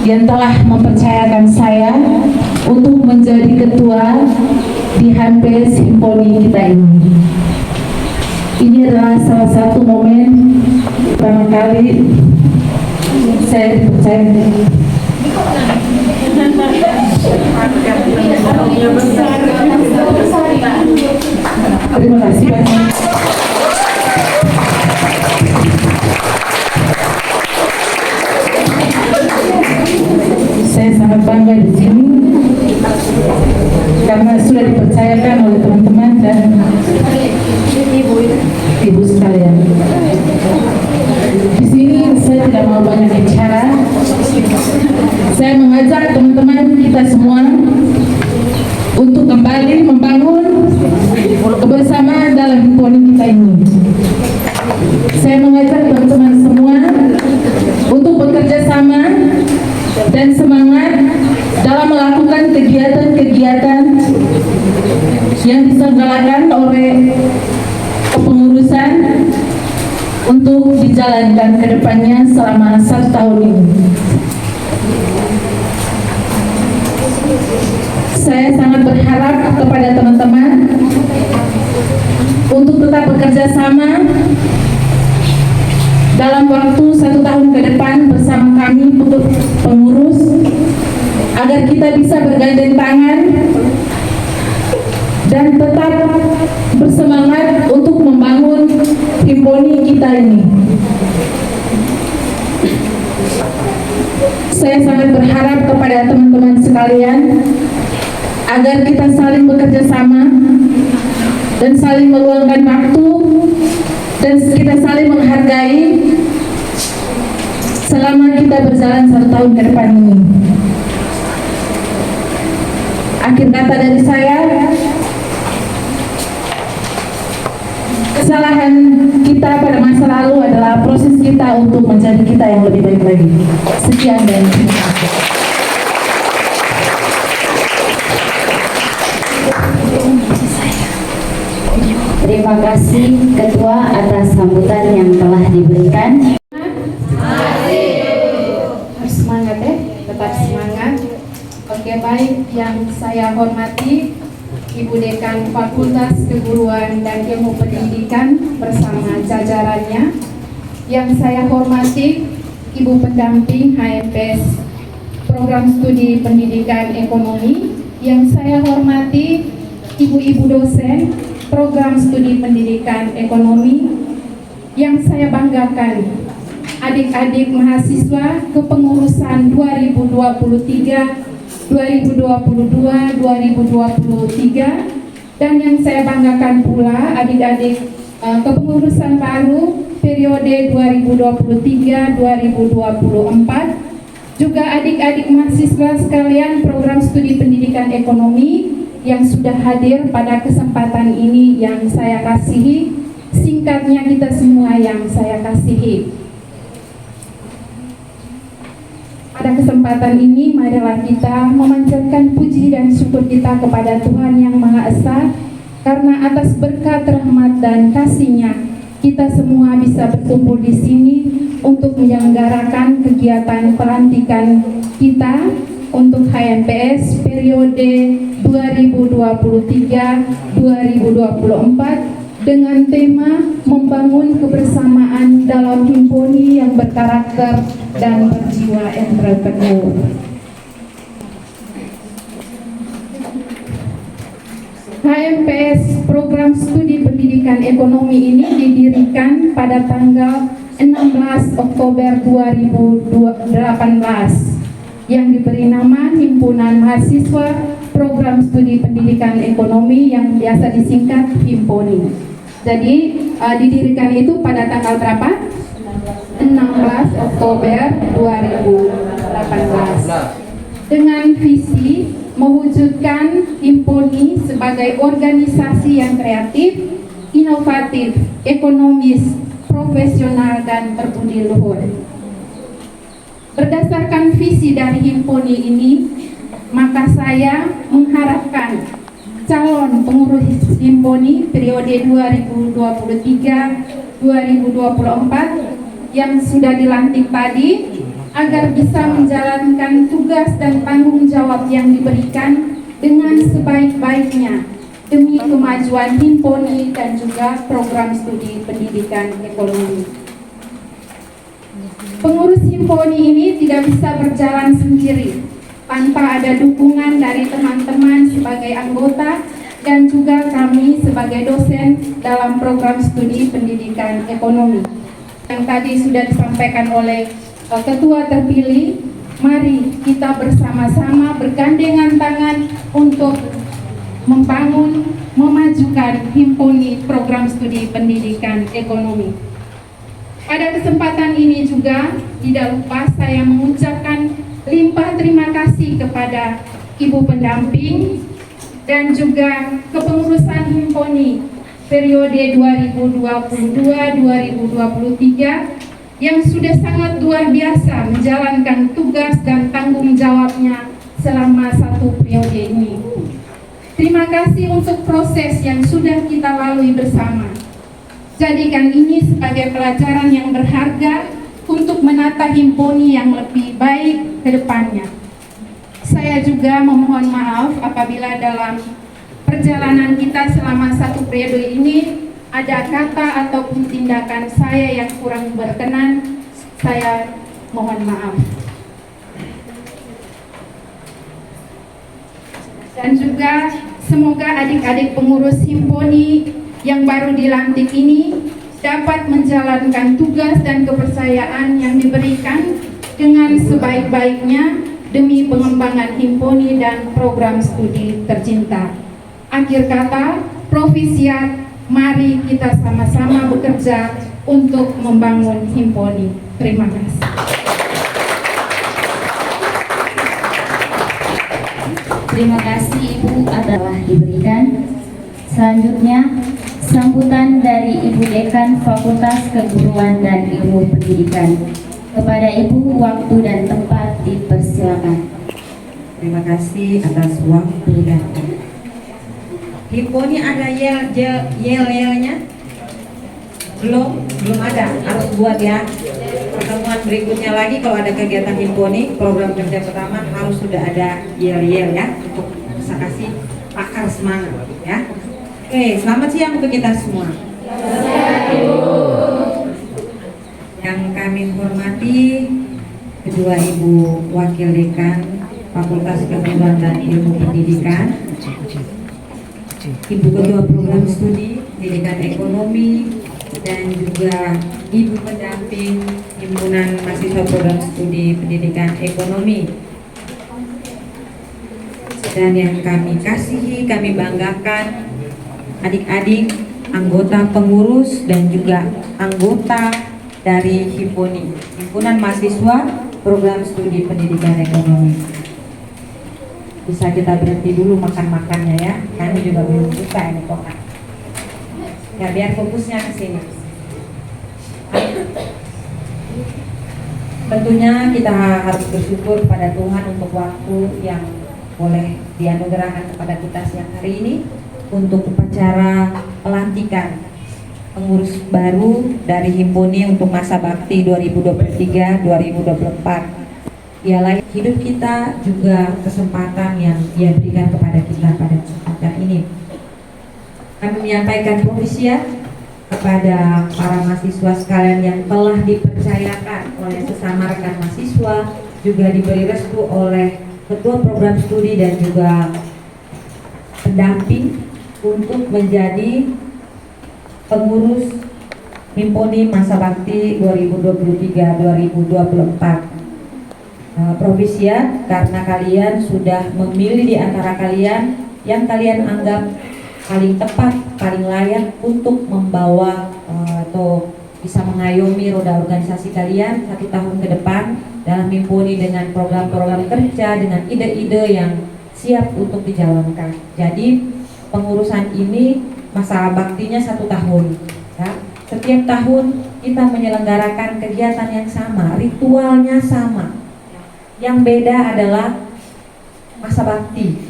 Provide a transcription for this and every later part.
yang telah mempercayakan saya untuk menjadi ketua di HMPS Himponi kita ini. Ini adalah salah satu momen pertama kali saya dipercaya. Terima kasih banyak. Saya sangat bangga di sini karena sudah dipercayakan oleh teman-teman dan ibu sekalian. Di sini saya tidak mau banyak bicara. Saya mengajak teman-teman kita semua untuk kembali membangun kebersamaan dalam Himponi kita ini. Saya mengajak teman-teman semua untuk bekerja sama dan semangat dalam melakukan kegiatan-kegiatan yang diselenggarakan oleh kepengurusan untuk dijalankan ke depannya selama 1 tahun ini. Saya sangat berharap kepada teman-teman untuk tetap bekerja sama dalam waktu 1 tahun ke depan bersama kami untuk pengurus, agar kita bisa bergandeng tangan dan tetap bersemangat untuk membangun Himponi kita ini. Saya sangat berharap kepada teman-teman sekalian agar kita saling bekerja sama dan saling meluangkan waktu dan kita saling menghargai selama kita berjalan 1 tahun ke depan ini. Akhir kata dari saya, kesalahan kita pada masa lalu adalah proses kita untuk menjadi kita yang lebih baik lagi. Sekian dan terima kasih. Terima kasih Ketua atas sambutan yang telah diberikan. Harus semangat ya, tetap semangat. Oke, baik, yang saya hormati Ibu Dekan Fakultas Keguruan dan Ilmu Pendidikan bersama jajarannya. Yang saya hormati Ibu Pendamping HMPS Program Studi Pendidikan Ekonomi. Yang saya hormati Ibu-ibu dosen Program Studi Pendidikan Ekonomi. Yang saya banggakan adik-adik mahasiswa kepengurusan 2023 2022-2023, dan yang saya banggakan pula adik-adik kepengurusan baru periode 2023-2024, juga adik-adik mahasiswa sekalian program studi pendidikan ekonomi yang sudah hadir pada kesempatan ini yang saya kasihi, singkatnya kita semua yang saya kasihi. Pada kesempatan ini, marilah kita memanjatkan puji dan syukur kita kepada Tuhan Yang Maha Esa, karena atas berkat, rahmat, dan kasih-Nya kita semua bisa berkumpul di sini untuk menyelenggarakan kegiatan pelantikan kita untuk HMPS periode 2023-2024 dengan tema membangun kebersamaan dalam Himponi yang berkarakter dan berjiwa entrepreneur. HMPS Program Studi Pendidikan Ekonomi ini didirikan pada tanggal 16 Oktober 2018 yang diberi nama Himpunan Mahasiswa Program Studi Pendidikan Ekonomi yang biasa disingkat Himponi. Jadi didirikan itu pada tanggal berapa? 16 Oktober 2018 dengan visi mewujudkan Himponi sebagai organisasi yang kreatif, inovatif, ekonomis, profesional, dan berbudi luhur. Berdasarkan visi dari Himponi ini, maka saya mengharapkan calon pengurus Himponi periode 2023-2024 yang sudah dilantik tadi agar bisa menjalankan tugas dan tanggung jawab yang diberikan dengan sebaik-baiknya demi kemajuan Himponi dan juga program studi pendidikan ekonomi. Pengurus Himponi ini tidak bisa berjalan sendiri tanpa ada dukungan dari teman-teman sebagai anggota dan juga kami sebagai dosen dalam program studi pendidikan ekonomi. Yang tadi sudah disampaikan oleh ketua terpilih, mari kita bersama-sama bergandengan tangan untuk membangun, memajukan Himponi program studi pendidikan ekonomi. Pada kesempatan ini juga tidak lupa saya mengucapkan limpah terima kasih kepada Ibu pendamping dan juga kepengurusan Himponi periode 2022-2023 yang sudah sangat luar biasa menjalankan tugas dan tanggung jawabnya selama 1 periode ini. Terima kasih untuk proses yang sudah kita lalui bersama. Jadikan ini sebagai pelajaran yang berharga untuk menata Himponi yang lebih baik ke depannya. Saya juga memohon maaf apabila dalam perjalanan kita selama 1 periode ini ada kata ataupun tindakan saya yang kurang berkenan. Saya mohon maaf. Dan juga semoga adik-adik pengurus Himponi yang baru dilantik ini dapat menjalankan tugas dan kepercayaan yang diberikan dengan sebaik-baiknya demi pengembangan Himponi dan program studi tercinta. Akhir kata, Provisiat, mari kita sama-sama bekerja untuk membangun Himponi. Terima kasih. Terima kasih Ibu telah diberikan. Selanjutnya, sambutan dari Ibu Dekan Fakultas Keguruan dan Ilmu Pendidikan. Kepada Ibu, waktu dan tempat dipersilakan. Terima kasih atas waktu dan tempat. Himponi ada yel-yelnya? Belum ada, harus buat ya. Pertemuan berikutnya lagi kalau ada kegiatan Himponi, program kerja pertama harus sudah ada yel-yel ya, untuk bisa kasih pakar semangat ya. Oke, selamat siang untuk kita semua. Yang kami hormati kedua Ibu Wakil Dekan Fakultas Keguruan dan Ilmu Pendidikan, Ibu Ketua Program Studi Pendidikan Ekonomi, dan juga Ibu Pendamping Himpunan Mahasiswa Program Studi Pendidikan Ekonomi. Dan yang kami kasihi, kami banggakan adik-adik, anggota pengurus dan juga anggota dari Himponi, Himpunan Mahasiswa Program Studi Pendidikan Ekonomi. Bisa kita berhenti dulu makan-makannya ya, kami juga belum buka ini kotak. Ya biar fokusnya ke sini. Tentunya kita harus bersyukur pada Tuhan untuk waktu yang boleh dianugerahkan kepada kita siang hari ini untuk upacara pelantikan pengurus baru dari Himponi untuk masa bakti 2023-2024. Ialah hidup kita juga kesempatan yang Dia berikan kepada kita pada kesempatan ini. Kami menyampaikan provisiat kepada para mahasiswa sekalian yang telah dipercayakan oleh sesama rekan mahasiswa, juga diberi restu oleh Ketua Program Studi dan juga pendamping untuk menjadi pengurus Himponi masa bakti 2023-2024. Provisiat karena kalian sudah memilih di antara kalian yang kalian anggap paling tepat, paling layak untuk membawa atau bisa mengayomi roda organisasi kalian 1 tahun ke depan dalam Himponi dengan program-program kerja, dengan ide-ide yang siap untuk dijalankan. Jadi pengurusan ini masa baktinya 1 tahun ya. Setiap tahun kita menyelenggarakan kegiatan yang sama, ritualnya sama. Yang beda adalah masa bakti.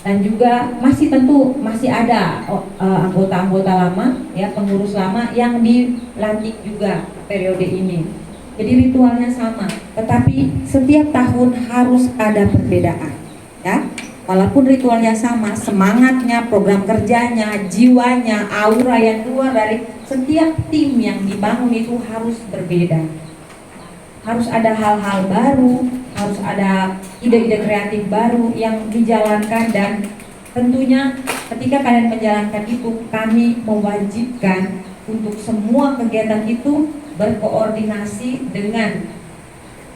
Dan juga masih tentu masih ada anggota-anggota lama ya, pengurus lama yang dilantik juga periode ini. Jadi ritualnya sama, tetapi setiap tahun harus ada perbedaan, ya. Walaupun ritualnya sama, semangatnya, program kerjanya, jiwanya, aura yang keluar dari setiap tim yang dibangun itu harus berbeda. Harus ada hal-hal baru, harus ada ide-ide kreatif baru yang dijalankan, dan tentunya ketika kalian menjalankan itu, kami mewajibkan untuk semua kegiatan itu berkoordinasi dengan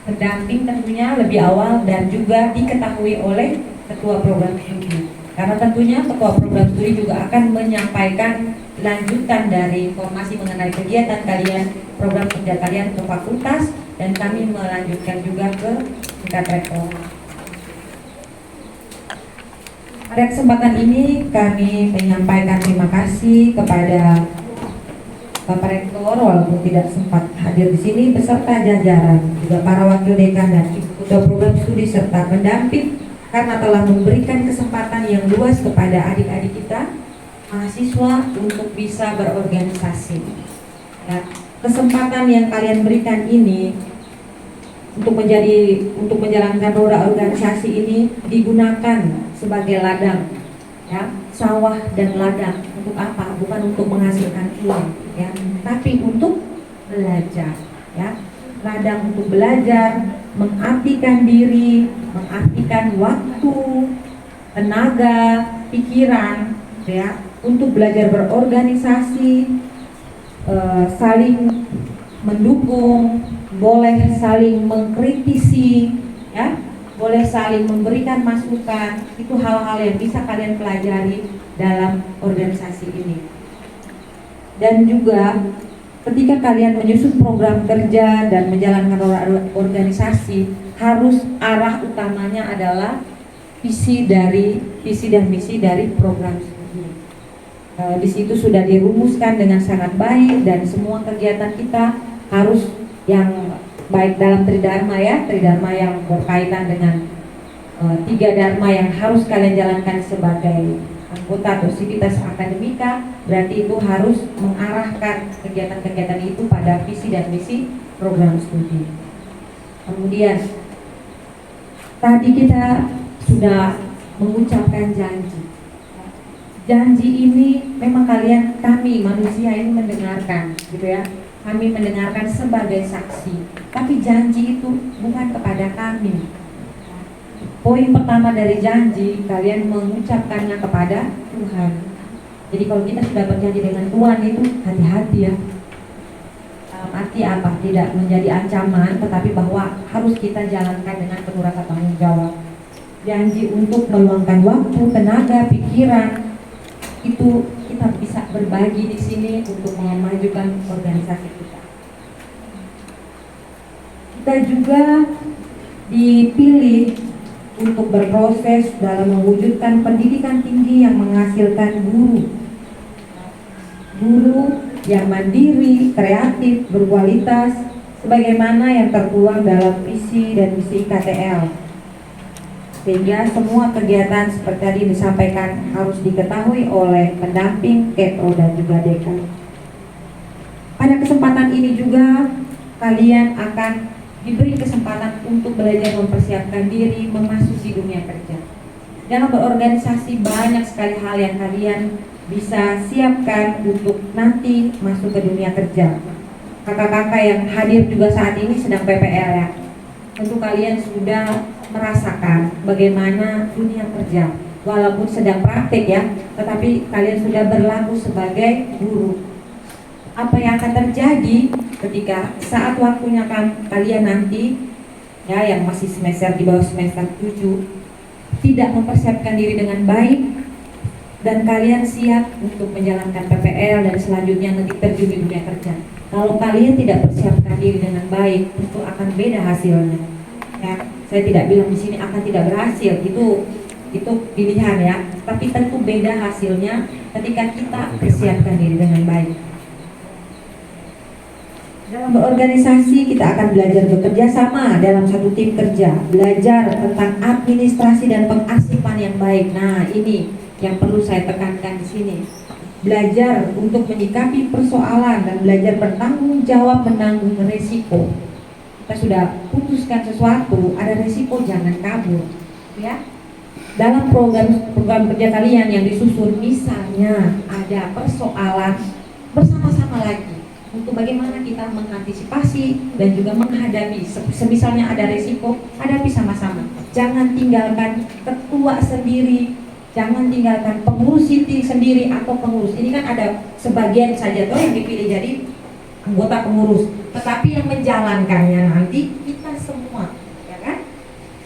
pendamping tentunya lebih awal dan juga diketahui oleh ketua program studi. Karena tentunya ketua program studi juga akan menyampaikan lanjutan dari informasi mengenai kegiatan kalian, program kerja kalian ke fakultas, dan kami melanjutkan juga ke tingkat rektor. Pada kesempatan ini kami menyampaikan terima kasih kepada Bapak Rektor, walaupun tidak sempat hadir di sini, beserta jajaran, juga para wakil dekan dan ibu ketua program studi serta pendamping, karena telah memberikan kesempatan yang luas kepada adik-adik kita mahasiswa untuk bisa berorganisasi. Ya, kesempatan yang kalian berikan ini untuk menjalankan roda organisasi ini digunakan sebagai ladang, ya, sawah dan ladang. Untuk apa? Bukan untuk menghasilkan uang, ya, tapi untuk belajar, ya. Ladang untuk belajar, mengabdikan diri, mengabdikan waktu, tenaga, pikiran, ya, untuk belajar berorganisasi, saling mendukung, boleh saling mengkritisi, ya, boleh saling memberikan masukan. Itu hal-hal yang bisa kalian pelajari dalam organisasi ini. Dan juga ketika kalian menyusun program kerja dan menjalankan organisasi, harus arah utamanya adalah visi dan misi dari program studi. Di situ sudah dirumuskan dengan sangat baik, dan semua kegiatan kita harus yang baik dalam tridharma, ya, tridharma yang berkaitan dengan 3 dharma yang harus kalian jalankan sebagai anggota atau sivitas akademika. Berarti itu harus mengarahkan kegiatan-kegiatan itu pada visi dan misi program studi. Kemudian tadi kita sudah mengucapkan janji. Janji ini memang kami manusia ini mendengarkan, gitu ya. Kami mendengarkan sebagai saksi, tapi janji itu bukan kepada kami. Poin pertama dari janji, kalian mengucapkannya kepada Tuhan. Jadi kalau kita sudah berjanji dengan Tuhan itu hati-hati, ya. Dalam arti apa? Tidak menjadi ancaman, tetapi bahwa harus kita jalankan dengan penuh rasa tanggung jawab. Janji untuk meluangkan waktu, tenaga, pikiran, itu kita bisa berbagi di sini untuk memajukan organisasi kita. Kita juga dipilih untuk berproses dalam mewujudkan pendidikan tinggi yang menghasilkan guru yang mandiri, kreatif, berkualitas, sebagaimana yang tertuang dalam visi dan misi KTL. Sehingga semua kegiatan seperti tadi disampaikan harus diketahui oleh pendamping, kepro, dan juga dekan. Pada kesempatan ini juga kalian akan diberi kesempatan untuk belajar mempersiapkan diri memasuki dunia kerja. Dalam berorganisasi banyak sekali hal yang kalian bisa siapkan untuk nanti masuk ke dunia kerja. Kakak-kakak yang hadir juga saat ini sedang PPL, ya. Tentu kalian sudah merasakan bagaimana dunia kerja, walaupun sedang praktek, ya, tetapi kalian sudah berlaku sebagai guru. Apa yang akan terjadi ketika saat waktunya kalian nanti, ya, yang masih semester di bawah semester 7 tidak mempersiapkan diri dengan baik, dan kalian siap untuk menjalankan PPL dan selanjutnya nanti terjun di dunia kerja. Kalau kalian tidak persiapkan diri dengan baik, itu akan beda hasilnya, ya. Saya tidak bilang di sini akan tidak berhasil, itu pilihan, ya. Tapi tentu beda hasilnya ketika kita persiapkan diri dengan baik. Dalam berorganisasi kita akan belajar bekerja sama dalam satu tim kerja, belajar tentang administrasi dan pengarsipan yang baik. Nah, ini yang perlu saya tekankan di sini. Belajar untuk menyikapi persoalan dan belajar bertanggung jawab menanggung risiko. kita sudah putuskan sesuatu, ada risiko, jangan kabur, ya. Dalam program kerja kalian yang disusun, misalnya ada persoalan, bersama-sama lagi untuk bagaimana kita mengantisipasi dan juga menghadapi. Semisalnya ada risiko, hadapi sama-sama. Jangan tinggalkan ketua sendiri, jangan tinggalkan pengurus siti sendiri atau pengurus. Ini kan ada sebagian saja tuh yang dipilih jadi anggota pengurus, tetapi yang menjalankannya nanti kita semua, ya kan?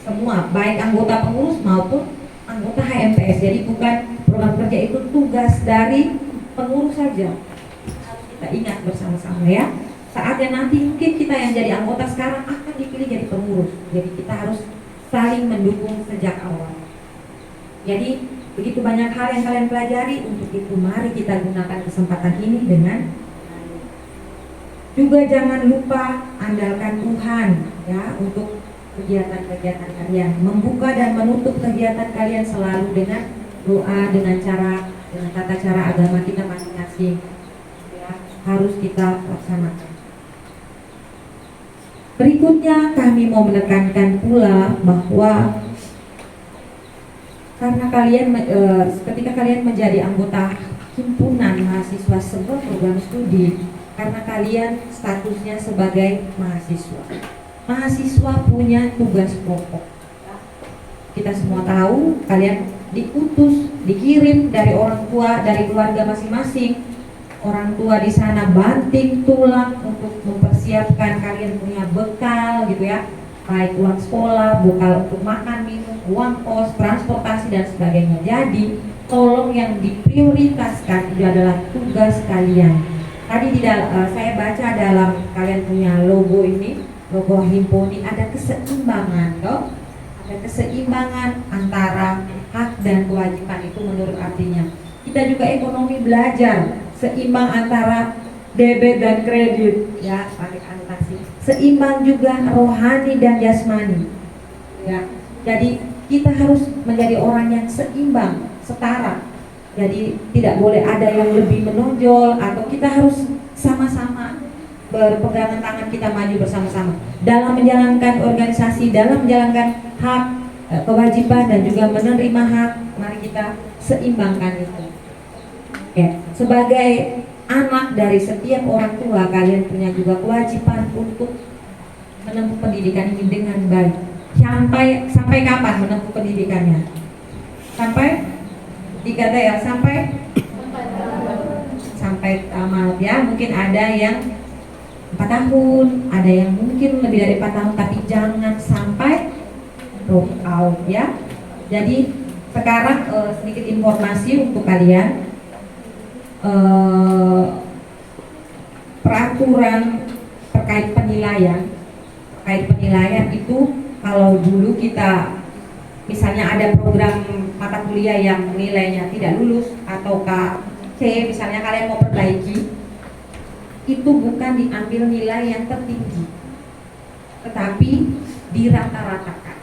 Semua, baik anggota pengurus maupun anggota HMPS. Jadi bukan program kerja itu tugas dari pengurus saja. Harus kita ingat bersama-sama, ya. Saatnya nanti mungkin kita yang jadi anggota sekarang akan dipilih jadi pengurus. Jadi kita harus saling mendukung sejak awal. Jadi begitu banyak hal yang kalian pelajari. Untuk itu mari kita gunakan kesempatan ini dengan juga jangan lupa andalkan Tuhan, ya, untuk kegiatan-kegiatan kalian. Membuka dan menutup kegiatan kalian selalu dengan doa, dengan tata cara agama kita masing-masing, ya, harus kita laksanakan. Berikutnya kami mau menekankan pula bahwa karena kalian ketika kalian menjadi anggota himpunan mahasiswa sebuah program studi, karena kalian statusnya sebagai mahasiswa. Mahasiswa punya tugas pokok. Kita semua tahu kalian diutus, dikirim dari orang tua, dari keluarga masing-masing. Orang tua di sana banting tulang untuk mempersiapkan kalian punya bekal, gitu ya. Baik uang sekolah, bekal untuk makan, minum, uang kos, transportasi dan sebagainya. Jadi tolong yang diprioritaskan itu adalah tugas kalian. Tadi saya baca dalam kalian punya logo ini, logo himponi, ada keseimbangan, toh? Ada keseimbangan antara hak dan kewajiban. Itu menurut artinya. Kita juga ekonomi belajar seimbang antara debit dan kredit, ya, pakai anotasi. Seimbang juga rohani dan jasmani, ya. Jadi kita harus menjadi orang yang seimbang, setara. Jadi tidak boleh ada yang lebih menonjol, atau kita harus sama-sama berpegangan tangan, kita maju bersama-sama dalam menjalankan organisasi, dalam menjalankan hak, kewajiban dan juga menerima hak. Mari kita seimbangkan itu. Ya, sebagai anak dari setiap orang tua, kalian punya juga kewajiban untuk menempuh pendidikan ini dengan baik. Sampai kapan menempuh pendidikannya? Sampai 3 ya, sampai tamat, ya. Mungkin ada yang 4 tahun, ada yang mungkin lebih dari 4 tahun, tapi jangan sampai drop out, ya. Jadi sekarang sedikit informasi untuk kalian. Peraturan terkait penilaian itu, kalau dulu kita misalnya ada program mata kuliah yang nilainya tidak lulus atau KC, misalnya kalian mau perbaiki, itu bukan diambil nilai yang tertinggi, tetapi dirata-ratakan,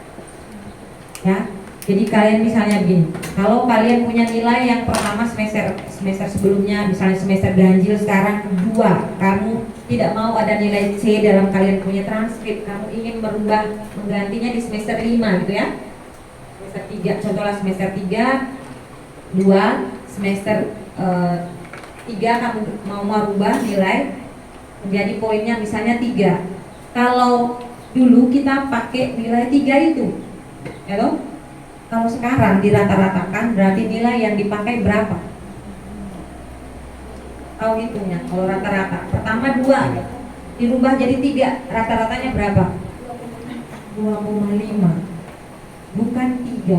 ya. Jadi kalian misalnya begini, kalau kalian punya nilai yang pertama semester sebelumnya, misalnya semester ganjil sekarang 2, kamu tidak mau ada nilai C dalam kalian punya transkrip, kamu ingin menggantinya di semester 5, gitu ya. Semester 3, contohnya semester 3 2, semester 3 kamu mau merubah nilai menjadi poinnya misalnya 3. Kalau dulu kita pakai nilai 3 itu, ya toh? Kalau sekarang dirata-ratakan, berarti nilai yang dipakai berapa? Tahu hitungnya? Kalau rata-rata, pertama 2 dirubah jadi 3, rata-ratanya berapa? 2,5, bukan 3,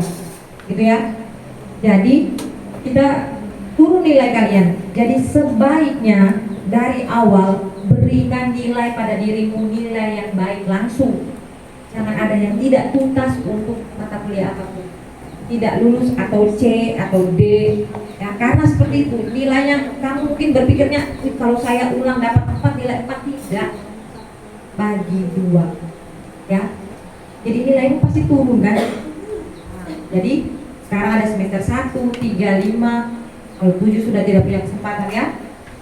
gitu ya. Jadi kita turun nilai kalian. Jadi sebaiknya dari awal berikan nilai pada dirimu, nilai yang baik langsung. Jangan ada yang tidak tuntas untuk mata kuliah apapun, tidak lulus atau C atau D, ya. Karena seperti itu nilainya, kamu mungkin berpikirnya kalau saya ulang dapat 4, nilai 4, tidak, bagi 2, ya. Jadi nilaimu pasti turun, kan. Jadi sekarang ada semester 1, 3, 5, kalau 7 sudah tidak punya kesempatan, ya.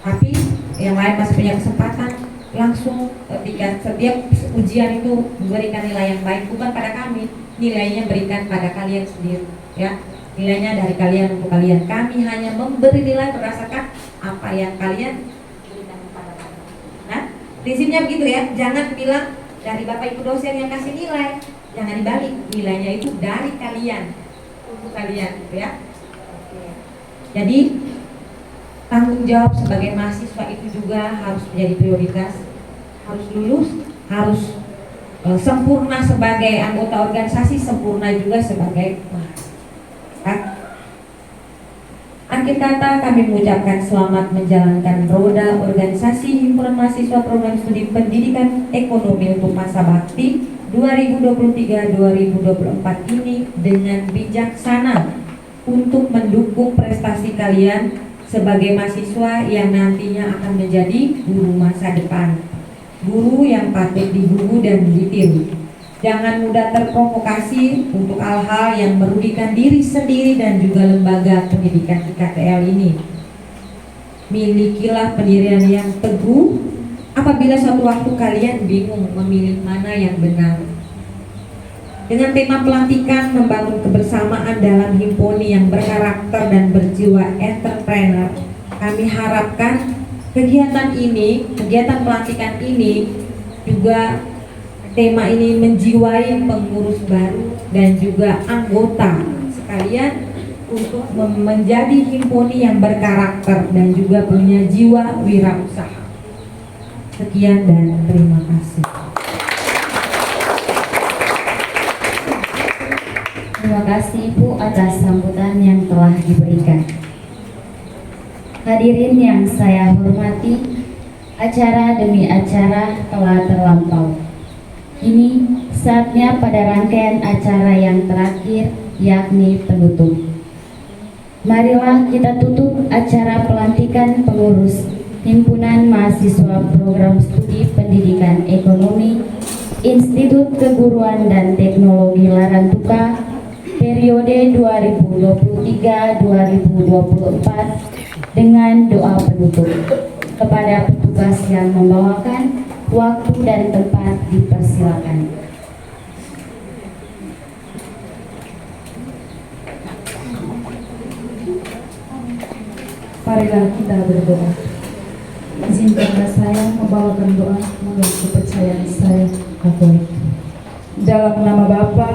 Tapi yang lain masih punya kesempatan, langsung ketika setiap ujian itu memberikan nilai yang baik bukan pada kami, nilainya berikan pada kalian sendiri, ya. Nilainya dari kalian untuk kalian. Kami hanya memberi nilai berdasarkan apa yang kalian berikan kepada kami. Nah, prinsipnya begitu ya. Jangan bilang dari Bapak Ibu dosen yang kasih nilai, jangan dibalik. Nilainya itu dari kalian untuk kalian, gitu ya. Jadi tanggung jawab sebagai mahasiswa itu juga harus menjadi prioritas. Harus lulus, harus sempurna sebagai anggota organisasi, sempurna juga sebagai mahasiswa. Akhir kata kami mengucapkan selamat menjalankan roda organisasi Himpunan Mahasiswa Program Studi Pendidikan Ekonomi untuk masa bakti 2023-2024 ini dengan bijaksana untuk mendukung prestasi kalian sebagai mahasiswa yang nantinya akan menjadi guru masa depan, guru yang patut digugu dan ditiru. Jangan mudah terprovokasi untuk hal-hal yang merugikan diri sendiri dan juga lembaga pendidikan IKTL ini. Milikilah pendirian yang teguh apabila suatu waktu kalian bingung memilih mana yang benar. Dengan tema pelantikan membangun kebersamaan dalam himponi yang berkarakter dan berjiwa entrepreneur, kami harapkan kegiatan pelantikan ini juga tema ini menjiwai pengurus baru dan juga anggota sekalian untuk menjadi himponi yang berkarakter dan juga punya jiwa wirausaha. Sekian dan terima kasih. Terima kasih Ibu atas sambutan yang telah diberikan. Hadirin yang saya hormati, acara demi acara telah terlampau. Ini saatnya pada rangkaian acara yang terakhir, yakni penutup. Marilah kita tutup acara pelantikan pengurus Himpunan Mahasiswa Program Studi Pendidikan Ekonomi Institut Keguruan dan Teknologi Larantuka periode 2023-2024 dengan doa penutup. Kepada petugas yang membawakan, waktu dan tempat dipersilakan. Marilah kita berdoa. Izinkanlah saya membawakan doa menurut kepercayaan saya, Katolik. Dalam nama Bapa,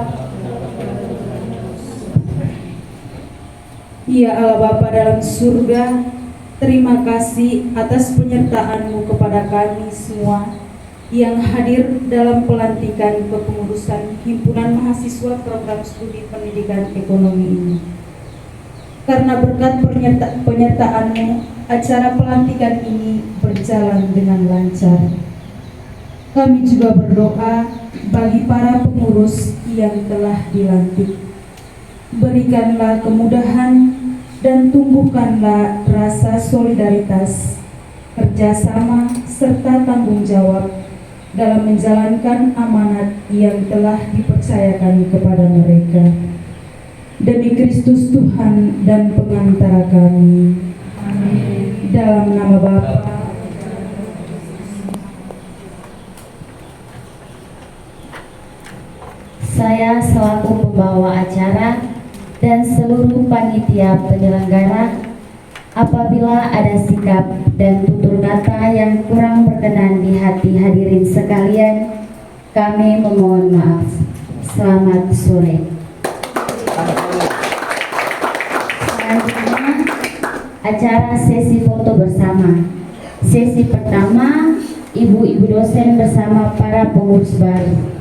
Ya Allah Bapa dalam surga, terima kasih atas penyertaan-Mu kepada kami semua yang hadir dalam pelantikan kepengurusan Himpunan Mahasiswa Program Studi Pendidikan Ekonomi ini. Karena berkat penyertaan-Mu, acara pelantikan ini berjalan dengan lancar. Kami juga berdoa bagi para pengurus yang telah dilantik. Berikanlah kemudahan dan tumbuhkanlah rasa solidaritas, kerjasama, serta tanggung jawab dalam menjalankan amanat yang telah dipercayakan kepada mereka. Demi Kristus Tuhan dan pengantara kami. Amin. Dalam nama Bapa, Saya selaku pembawa acara dan seluruh panitia penyelenggara, apabila ada sikap dan tutur kata yang kurang berkenan di hati hadirin sekalian, kami memohon maaf. Selamat sore. Selanjutnya, acara sesi foto bersama. Sesi pertama, ibu-ibu dosen bersama para pengurus baru.